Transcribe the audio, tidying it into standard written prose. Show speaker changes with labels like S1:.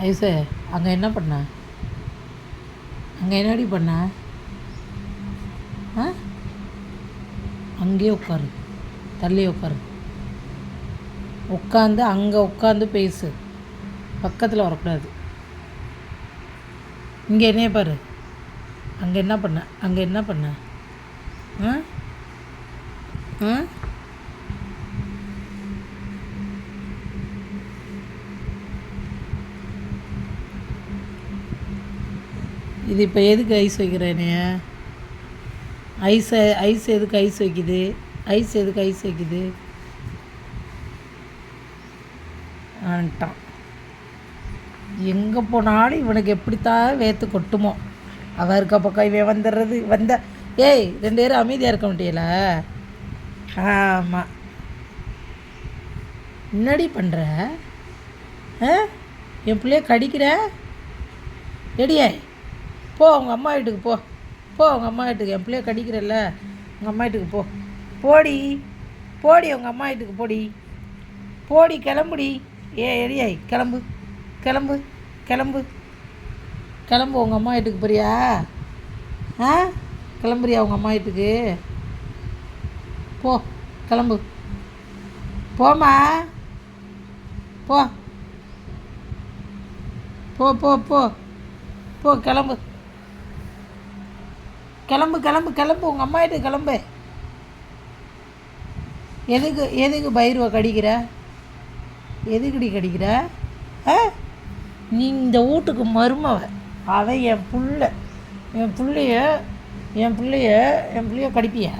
S1: ஐசே, அங்கே என்ன பண்ண? அங்கே என்னடி பண்ண? ஆ, அங்கேயே உட்காரு, தள்ளி உட்காரு. உட்காந்து அங்கே உட்காந்து பேசு, பக்கத்தில் வரக்கூடாது. இங்கே என்னைய பாரு. அங்கே என்ன பண்ண? அங்கே என்ன பண்ண? ஆ ஆ இது இப்போ எதுக்கு ஐஸ் வைக்கிறேனே? ஐஸ் எதுக்கு ஐஸ் வைக்குது? ஐஸ் எதுக்கு ஐஸ் வைக்குது? ஆன்ட்டான். எங்கே போனாலும் இவனுக்கு எப்படித்தான் வேத்து கொட்டுமோ. அவன் இருக்க பக்கம் இவன் வந்துடுறது ஏய், 2 பேரும் அமைதியாக இருக்க மாட்டியல? ஆமாம். என்னடி பண்ணுற? என் பிள்ளைய கடிக்கிற? எடியே, போ உங்கள் அம்மா வீட்டுக்கு போ. உங்கள் அம்மா வீட்டுக்கு. என் பிள்ளைய கடிக்கிறல்ல, உங்கள் அம்மா வீட்டுக்கு போ. போடி உங்கள் அம்மா வீட்டுக்கு போடி, கிளம்புடி. எடியாய், கிளம்பு உங்கள் அம்மா வீட்டுக்கு போறியா? கிளம்புறியா உங்கள் அம்மா வீட்டுக்கு? போ, கிளம்பு. போம்மா, போ போ போ போ போ கிளம்பு உங்கள் அம்மா வீட்டுக்கு கிளம்பு. எதுக்கு பைரவை கடிக்கிற? எதுக்குடி கடிக்கிற? நீ இந்த வீட்டுக்கு மருமவ. அவன் என் பிள்ளைய கடிப்பியா?